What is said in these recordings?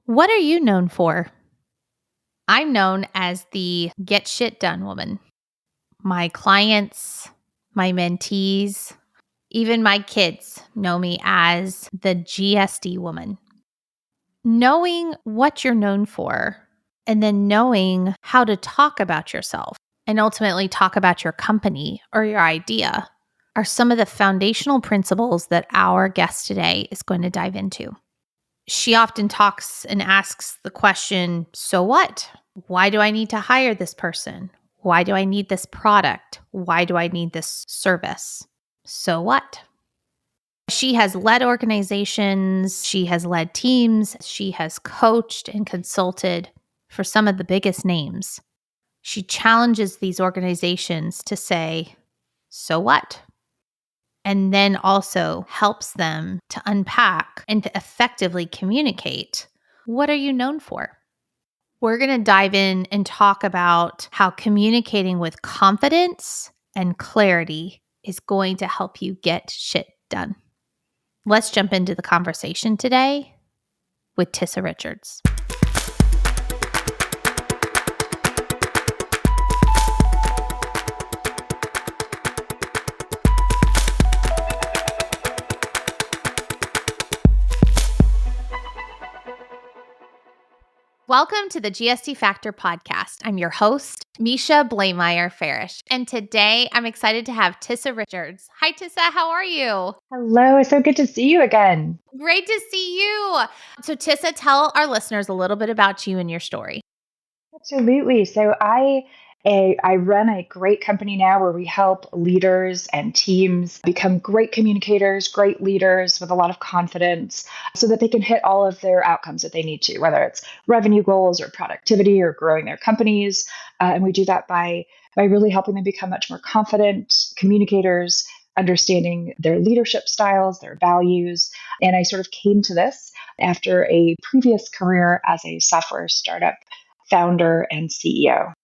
What are you known for? I'm known as the get shit done woman. My clients, my mentees, even my kids know me as the GSD woman. Knowing what you're known for and then knowing how to talk about yourself and ultimately talk about your company or your idea are some of the foundational principles that our guest today is going to dive into. She often talks and asks the question, so what? Why do I need to hire this person? Why do I need this product? Why do I need this service? So what? She has led organizations, she has led teams, she has coached and consulted for some of the biggest names. She challenges these organizations to say, so what? And then also helps them to unpack and to effectively communicate, what are you known for? We're going to dive in and talk about how communicating with confidence and clarity is going to help you get shit done. Let's jump into the conversation today with Tissa Richards. Welcome to the GST Factor podcast. I'm your host, Misha Blameyer-Farish, and today I'm excited to have Tissa Richards. Hi, Tissa. How are you? Hello. It's so good to see you again. Great to see you. So, Tissa, tell our listeners a little bit about you and your story. Absolutely. So I run a great company now where we help leaders and teams become great communicators, great leaders with a lot of confidence so that they can hit all of their outcomes that they need to, whether it's revenue goals or productivity or growing their companies. And we do that by really helping them become much more confident communicators, understanding their leadership styles, their values. And I sort of came to this after a previous career as a software startup founder and CEO.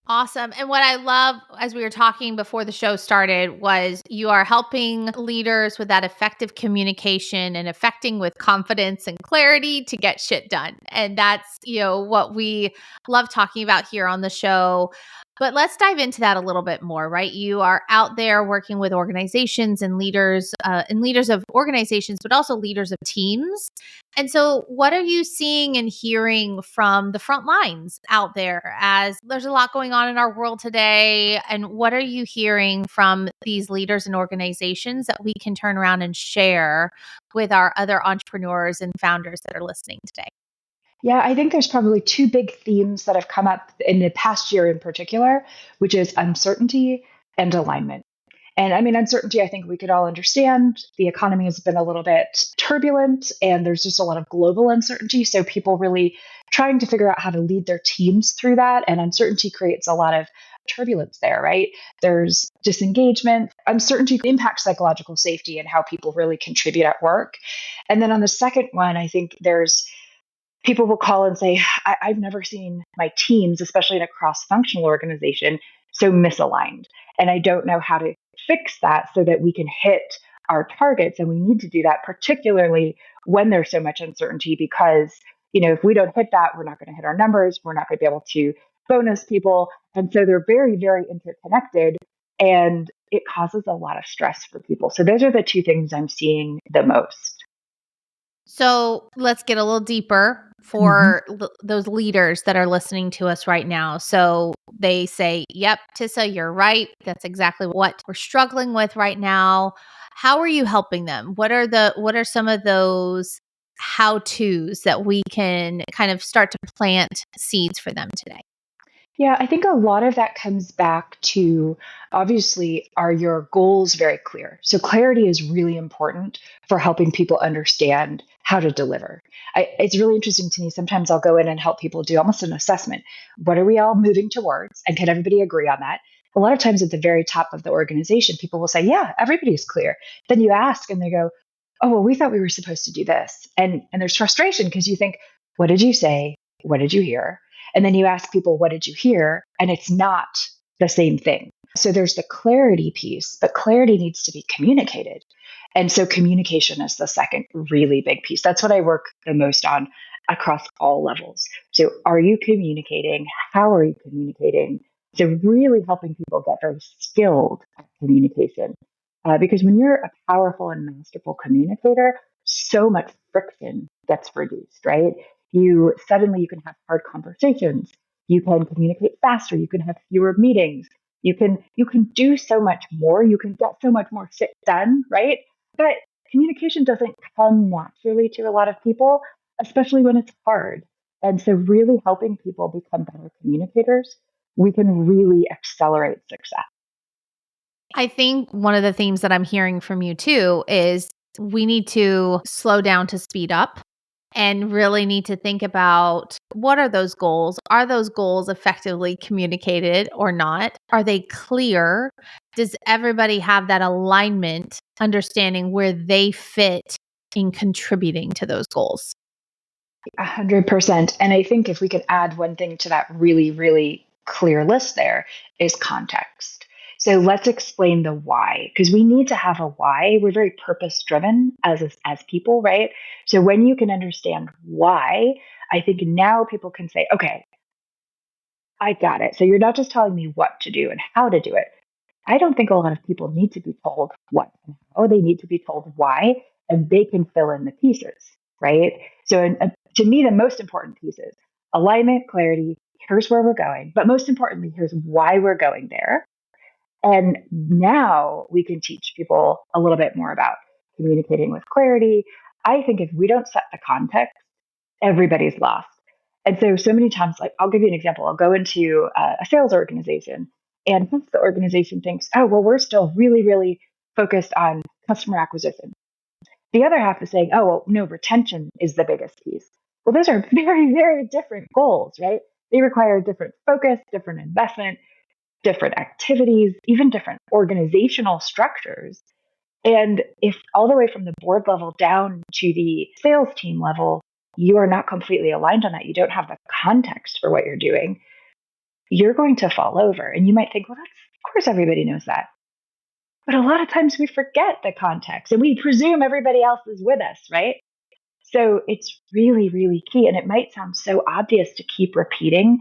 Awesome. And what I love, as we were talking before the show started, was you are helping leaders with that effective communication and affecting with confidence and clarity to get shit done. And that's, what we love talking about here on the show. But let's dive into that a little bit more, right? You are out there working with organizations and leaders of organizations, but also leaders of teams. And so what are you seeing and hearing from the front lines out there as there's a lot going on in our world today? And what are you hearing from these leaders and organizations that we can turn around and share with our other entrepreneurs and founders that are listening today? Yeah, I think there's probably two big themes that have come up in the past year in particular, which is uncertainty and alignment. And I mean, uncertainty, I think we could all understand. The economy has been a little bit turbulent and there's just a lot of global uncertainty. So people really trying to figure out how to lead their teams through that. And uncertainty creates a lot of turbulence there, right? There's disengagement. Uncertainty impacts psychological safety and how people really contribute at work. And then on the second one, I think there's people will call and say, I've never seen my teams, especially in a cross functional organization, so misaligned. And I don't know how to fix that so that we can hit our targets. And we need to do that, particularly when there's so much uncertainty, because, if we don't hit that, we're not going to hit our numbers. We're not going to be able to bonus people. And so they're very, very interconnected. And it causes a lot of stress for people. So those are the two things I'm seeing the most. So let's get a little deeper for those leaders that are listening to us right now. So they say, yep, Tissa, you're right. That's exactly what we're struggling with right now. How are you helping them? What are some of those how-tos that we can kind of start to plant seeds for them today? Yeah, I think a lot of that comes back to obviously, are your goals very clear? So, clarity is really important for helping people understand how to deliver. It's really interesting to me. Sometimes I'll go in and help people do almost an assessment. What are we all moving towards? And can everybody agree on that? A lot of times at the very top of the organization, people will say, yeah, everybody's clear. Then you ask and they go, oh, well, we thought we were supposed to do this. And there's frustration because you think, what did you say? What did you hear? And then you ask people, what did you hear? And it's not the same thing. So there's the clarity piece, but clarity needs to be communicated. And so communication is the second really big piece. That's what I work the most on across all levels. So are you communicating? How are you communicating? So really helping people get very skilled at communication. Because when you're a powerful and masterful communicator, so much friction gets reduced, right? You can have hard conversations. You can communicate faster. You can have fewer meetings. You can do so much more. You can get so much more shit done, right? But communication doesn't come naturally to a lot of people, especially when it's hard. And so, really helping people become better communicators, we can really accelerate success. I think one of the themes that I'm hearing from you too is we need to slow down to speed up and really need to think about what are those goals? Are those goals effectively communicated or not? Are they clear? Does everybody have that alignment, understanding where they fit in contributing to those goals? 100%. And I think if we could add one thing to that really, really clear list there is context. So let's explain the why, because we need to have a why. We're very purpose driven as people, right? So when you can understand why, I think now people can say, okay, I got it. So you're not just telling me what to do and how to do it. I don't think a lot of people need to be told what and how. They need to be told why, and they can fill in the pieces, right? So, to me, the most important piece is alignment, clarity. Here's where we're going. But most importantly, here's why we're going there. And now we can teach people a little bit more about communicating with clarity. I think if we don't set the context, everybody's lost. And so many times, like I'll give you an example. I'll go into a sales organization, and half the organization thinks, oh, well, we're still really, really focused on customer acquisition. The other half is saying, oh, well, no, retention is the biggest piece. Well, those are very, very different goals, right? They require different focus, different investment, different activities, even different organizational structures. And if all the way from the board level down to the sales team level, you are not completely aligned on that, you don't have the context for what you're doing, you're going to fall over. And you might think, well, of course everybody knows that. But a lot of times we forget the context and we presume everybody else is with us, right? So it's really, really key. And it might sound so obvious to keep repeating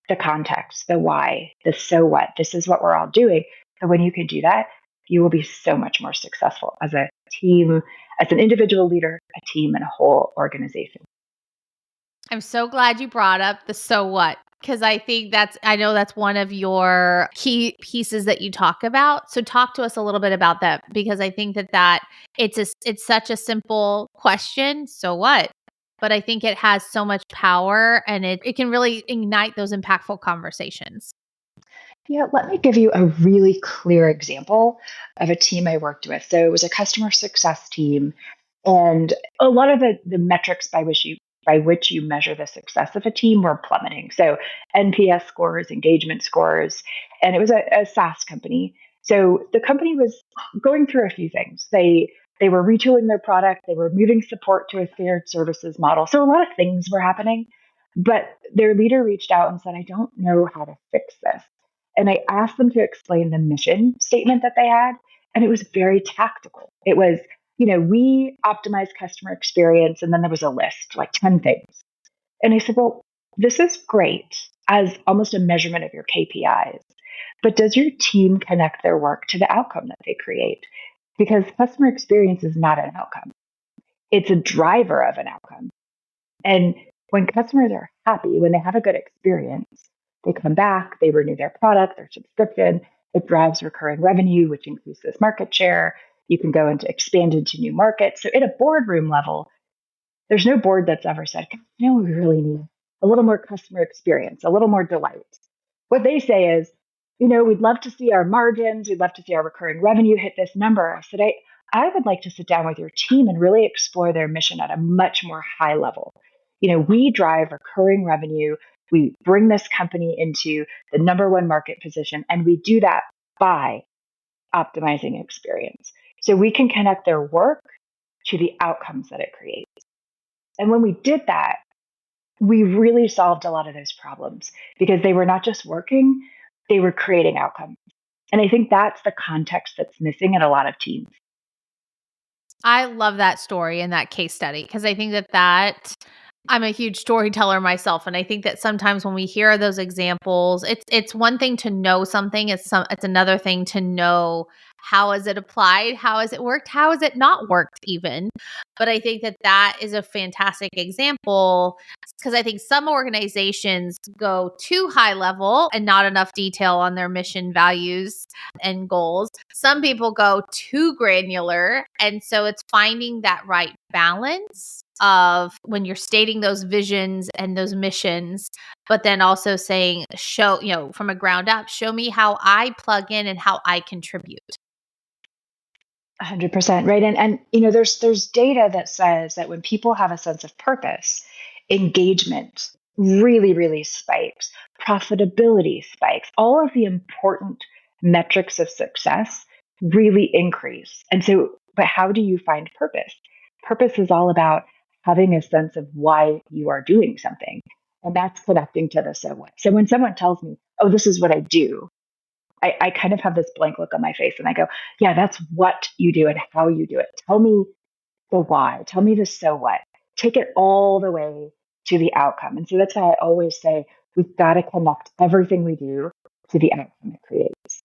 the context, the why, the so what. This is what we're all doing. So when you can do that, you will be so much more successful as a team, as an individual leader, a team, and a whole organization. I'm so glad you brought up the so what, because I know that's one of your key pieces that you talk about. So talk to us a little bit about that, because I think that it's such a simple question. So what? But I think it has so much power, and it can really ignite those impactful conversations. Yeah, let me give you a really clear example of a team I worked with. So it was a customer success team, and a lot of the metrics by which you measure the success of a team were plummeting. So NPS scores, engagement scores, and it was a SaaS company. So the company was going through a few things. They were retooling their product, they were moving support to a shared services model. So a lot of things were happening. But their leader reached out and said, I don't know how to fix this. And I asked them to explain the mission statement that they had. And it was very tactical. It was, we optimize customer experience. And then there was a list, like 10 things. And I said, well, this is great as almost a measurement of your KPIs. But does your team connect their work to the outcome that they create? Because customer experience is not an outcome, it's a driver of an outcome. And when customers are happy, when they have a good experience, they come back, they renew their product, their subscription. It drives recurring revenue, which increases market share. You can go into expand into new markets. So at a boardroom level, there's no board that's ever said, we really need a little more customer experience, a little more delight. What they say is, we'd love to see our margins, we'd love to see our recurring revenue hit this number. I said, I would like to sit down with your team and really explore their mission at a much more high level. We drive recurring revenue. We bring this company into the number one market position, and we do that by optimizing experience. So we can connect their work to the outcomes that it creates. And when we did that, we really solved a lot of those problems because they were not just working, they were creating outcomes. And I think that's the context that's missing in a lot of teams. I love that story and that case study, because I think that I'm a huge storyteller myself, and I think that sometimes when we hear those examples, it's one thing to know something, it's another thing to know how is it applied, how has it worked, how has it not worked even. But I think that that is a fantastic example because I think some organizations go too high level and not enough detail on their mission, values, and goals. Some people go too granular, and so it's finding that right balance of when you're stating those visions and those missions, but then also saying, show, from a ground up, show me how I plug in and how I contribute. 100%, right. And there's data that says that when people have a sense of purpose, engagement really, really spikes, profitability spikes, all of the important metrics of success really increase. And so, but how do you find purpose? Purpose is all about having a sense of why you are doing something. And that's connecting to the so what. So when someone tells me, oh, this is what I do, I kind of have this blank look on my face and I go, yeah, that's what you do and how you do it. Tell me the why. Tell me the so what. Take it all the way to the outcome. And so that's why I always say we've got to connect everything we do to the outcome it creates.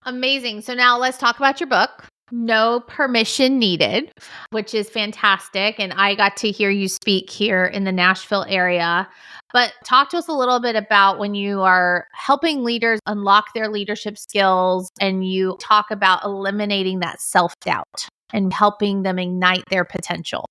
Amazing. So now let's talk about your book, No Permission Needed, which is fantastic. And I got to hear you speak here in the Nashville area. But talk to us a little bit about when you are helping leaders unlock their leadership skills and you talk about eliminating that self-doubt and helping them ignite their potential.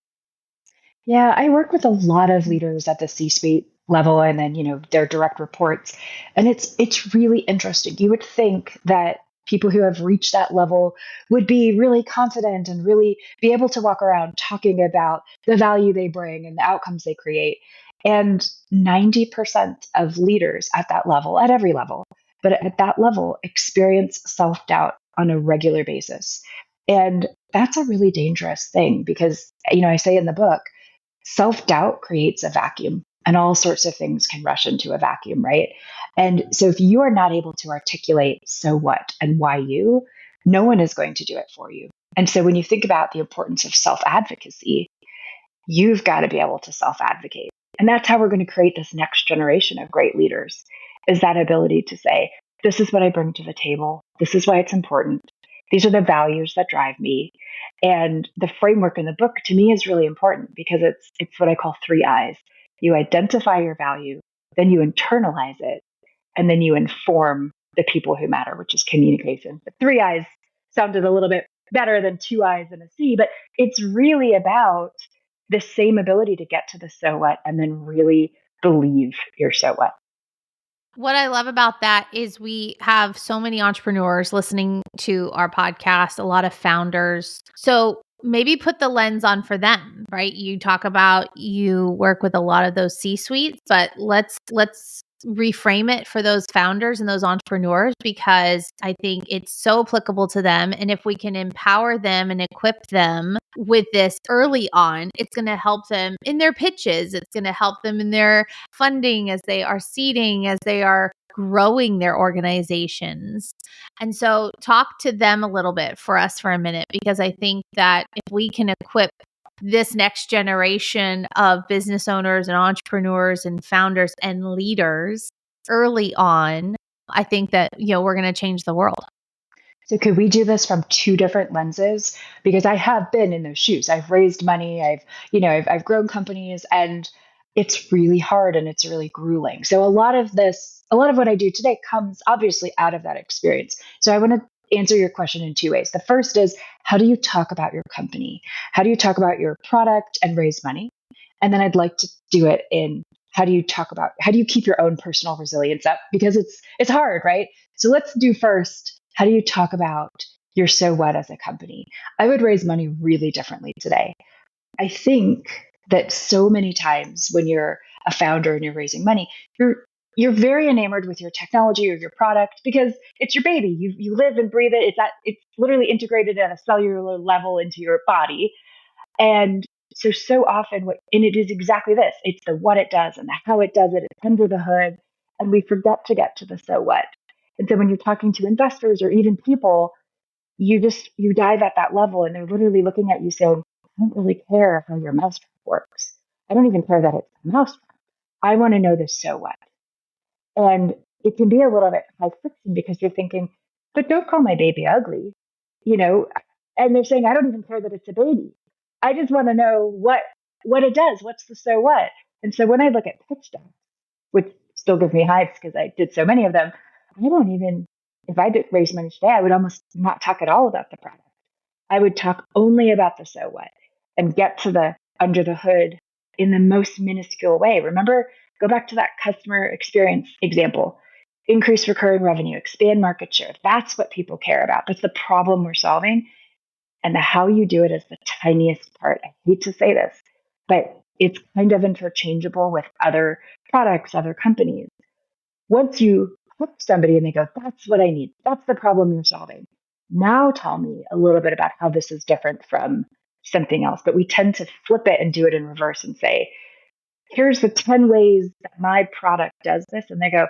Yeah, I work with a lot of leaders at the C-suite level and then, their direct reports. And it's really interesting. You would think that people who have reached that level would be really confident and really be able to walk around talking about the value they bring and the outcomes they create. And 90% of leaders at that level, at every level, but at that level, experience self-doubt on a regular basis. And that's a really dangerous thing because, I say in the book, self doubt creates a vacuum and all sorts of things can rush into a vacuum, right? And so if you are not able to articulate so what and why you, no one is going to do it for you. And so when you think about the importance of self advocacy, you've got to be able to self advocate. And that's how we're going to create this next generation of great leaders is that ability to say, this is what I bring to the table. This is why it's important. These are the values that drive me. And the framework in the book to me is really important because it's what I call 3 I's. You identify your value, then you internalize it, and then you inform the people who matter, which is communication. But 3 I's sounded a little bit better than 2 I's and a C, but it's really about the same ability to get to the so what and then really believe your so what. What I love about that is we have so many entrepreneurs listening to our podcast, a lot of founders. So maybe put the lens on for them, right? You talk about you work with a lot of those C-suites, but let's reframe it for those founders and those entrepreneurs because I think it's so applicable to them. And if we can empower them and equip them with this early on, it's going to help them in their pitches. It's going to help them in their funding as they are seeding, as they are growing their organizations. And so talk to them a little bit for us for a minute, because I think that if we can equip this next generation of business owners and entrepreneurs and founders and leaders early on, I think that, we're going to change the world. So could we do this from 2 different lenses? Because I have been in those shoes. I've raised money. I've grown companies, and it's really hard and it's really grueling. So a lot of what I do today comes obviously out of that experience. So I want to answer your question in 2 ways. The first is, how do you talk about your company? How do you talk about your product and raise money? And then I'd like to do it in how do you keep your own personal resilience up? Because it's hard, right? So let's do first, how do you talk about your so what as a company? I would raise money really differently today. I think that so many times when you're a founder and you're raising money, you're very enamored with your technology or your product because it's your baby. You live and breathe it. It's literally integrated at a cellular level into your body. And so often and it is exactly this. It's the what it does and the how it does it. It's under the hood. And we forget to get to the so what. And so when you're talking to investors or even people, you dive at that level and they're literally looking at you saying, I don't really care how your mousetrap works. I don't even care that it's a mouse. I want to know the so what. And it can be a little bit high friction because you're thinking, but don't call my baby ugly, you know? And they're saying, I don't even care that it's a baby. I just want to know what it does. What's the so what? And so when I look at pitch decks, which still gives me hives because I did so many of them, I don't even, if I did raise money today, I would almost not talk at all about the product. I would talk only about the so what and get to the under the hood in the most minuscule way. Remember, go back to that customer experience example. Increase recurring revenue, expand market share. That's what people care about. That's the problem we're solving. And the how you do it is the tiniest part. I hate to say this, but it's kind of interchangeable with other products, other companies. Once you hook somebody and they go, that's what I need, that's the problem you're solving. Now tell me a little bit about how this is different from something else. But we tend to flip it and do it in reverse and say, here's the 10 ways that my product does this. And they go,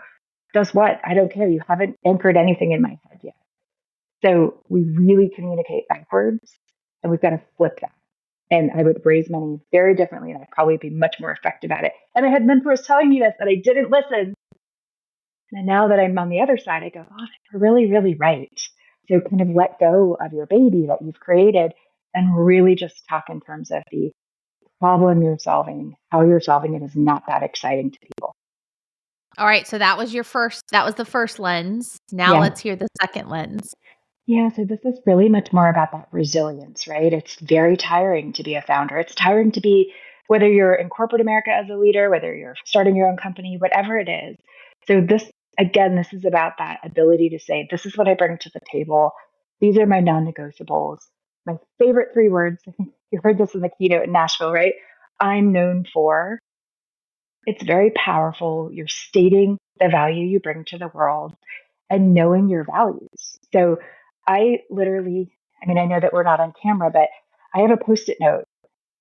does what? I don't care. You haven't anchored anything in my head yet. So we really communicate backwards and we've got to flip that. And I would raise money very differently and I'd probably be much more effective at it. And I had mentors telling me this, that I didn't listen. And now that I'm on the other side, I go, oh, they're really, really right. So kind of let go of your baby that you've created and really just talk in terms of the problem you're solving. How you're solving it is not that exciting to people. All right. So that was the first lens. Now Yeah. let's hear the second lens. Yeah. So this is really much more about that resilience, right? It's very tiring to be a founder. It's tiring to be, whether you're in corporate America as a leader, whether you're starting your own company, whatever it is. So this is about that ability to say, this is what I bring to the table. These are my non-negotiables. My favorite 3 words. I think you heard this in the keynote in Nashville, right? I'm known for. It's very powerful. You're stating the value you bring to the world and knowing your values. So I literally, I know that we're not on camera, but I have a post-it note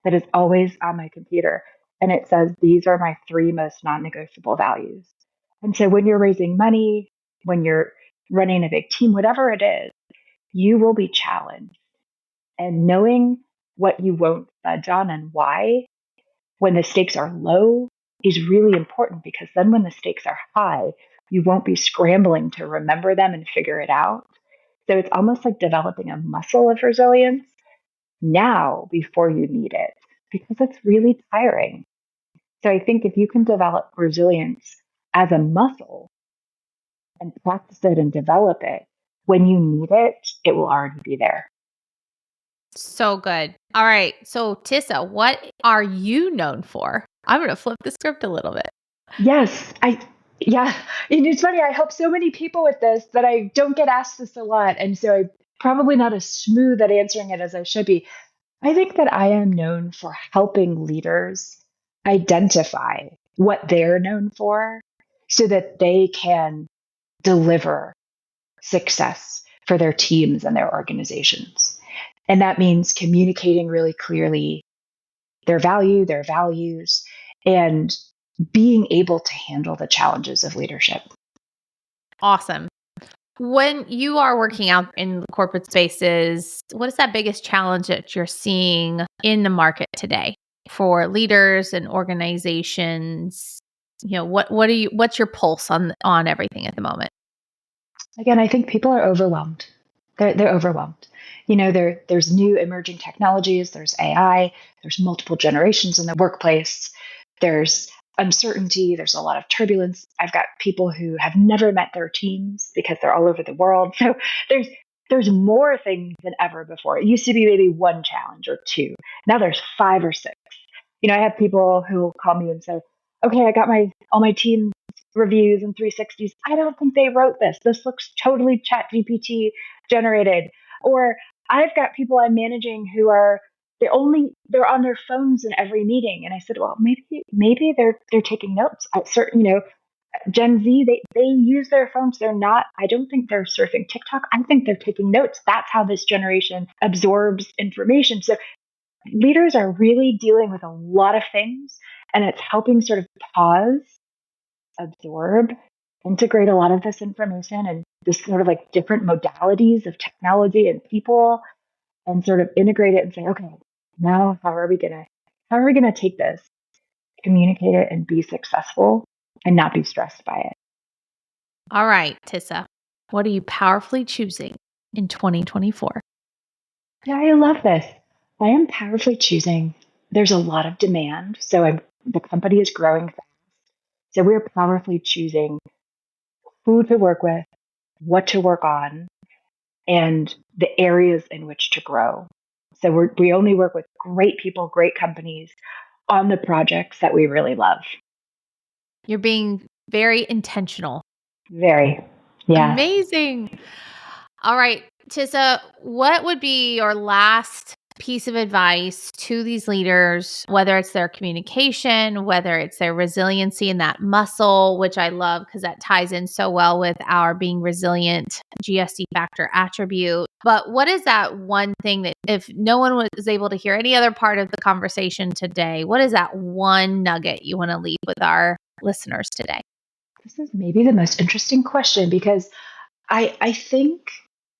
that is always on my computer. And it says, these are my 3 most non-negotiable values. And so when you're raising money, when you're running a big team, whatever it is, you will be challenged. And knowing what you won't budge on and why when the stakes are low is really important, because then when the stakes are high, you won't be scrambling to remember them and figure it out. So it's almost like developing a muscle of resilience now before you need it, because it's really tiring. So I think if you can develop resilience as a muscle and practice it and develop it, when you need it, it will already be there. So good. All right. So Tissa, what are you known for? I'm going to flip the script a little bit. Yes, yeah. And it's funny. I help so many people with this that I don't get asked this a lot. And so I'm probably not as smooth at answering it as I should be. I think that I am known for helping leaders identify what they're known for so that they can deliver success for their teams and their organizations. And that means communicating really clearly their value, their values, and being able to handle the challenges of leadership. Awesome. When you are working out in corporate spaces, what is that biggest challenge that you're seeing in the market today for leaders and organizations? What's your pulse on everything at the moment? Again, I think people are overwhelmed. They're overwhelmed. There's new emerging technologies, there's AI, there's multiple generations in the workplace, there's uncertainty, there's a lot of turbulence. I've got people who have never met their teams because they're all over the world. So there's more things than ever before. It used to be maybe 1 challenge or 2. Now there's 5 or 6. I have people who will call me and say, okay, I got all my team reviews and 360s. I don't think they wrote this. This looks totally chat GPT generated. Or I've got people I'm managing who are they're on their phones in every meeting. And I said, well, maybe they're taking notes. At certain, Gen Z, they use their phones. I don't think they're surfing TikTok. I think they're taking notes. That's how this generation absorbs information. So leaders are really dealing with a lot of things, and it's helping sort of pause, absorb, integrate a lot of this information and this sort of like different modalities of technology and people, and sort of integrate it and say, okay, now how are we gonna take this communicate it, and be successful and not be stressed by it. All right, Tissa, what are you powerfully choosing in 2024? Yeah, I love this. I am powerfully choosing. There's a lot of demand. So the company is growing fast. So we're powerfully choosing who to work with, what to work on, and the areas in which to grow. So we only work with great people, great companies on the projects that we really love. You're being very intentional. Very. Yeah. Amazing. All right, Tissa, what would be your last piece of advice to these leaders, whether it's their communication, whether it's their resiliency and that muscle, which I love because that ties in so well with our being resilient GSD factor attribute. But what is that one thing that if no one was able to hear any other part of the conversation today, what is that one nugget you want to leave with our listeners today? This is maybe the most interesting question because I think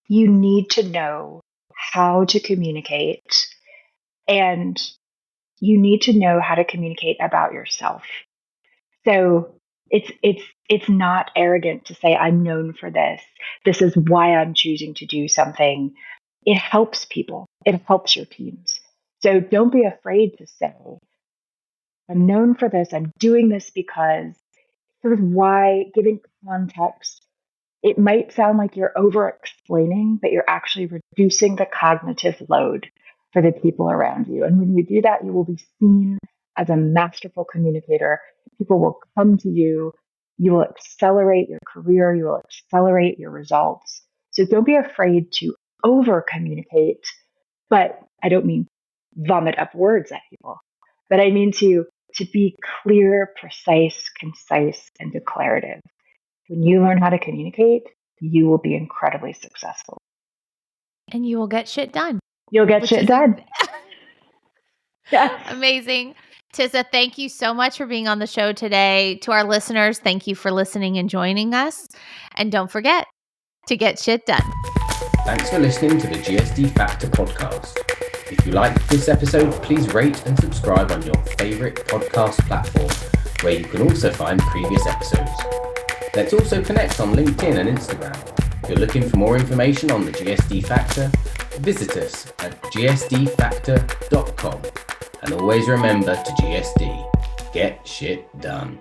you need to know how to communicate, and you need to know how to communicate about yourself. So it's not arrogant to say I'm known for this. This is why I'm choosing to do something. It helps people. It helps your teams. So don't be afraid to say I'm known for this. I'm doing this because sort of why, giving context. It might sound like you're over explaining, but you're actually reducing the cognitive load for the people around you. And when you do that, you will be seen as a masterful communicator. People will come to you. You will accelerate your career. You will accelerate your results. So don't be afraid to over communicate. But I don't mean vomit up words at people, but I mean to be clear, precise, concise, and declarative. When you learn how to communicate, you will be incredibly successful. And you will get shit done. You'll get shit done. Yes. Amazing. Tissa, thank you so much for being on the show today. To our listeners, thank you for listening and joining us. And don't forget to get shit done. Thanks for listening to the GSD Factor podcast. If you liked this episode, please rate and subscribe on your favorite podcast platform, where you can also find previous episodes. Let's also connect on LinkedIn and Instagram. If you're looking for more information on the GSD Factor, visit us at gsdfactor.com. And always remember to GSD, get shit done.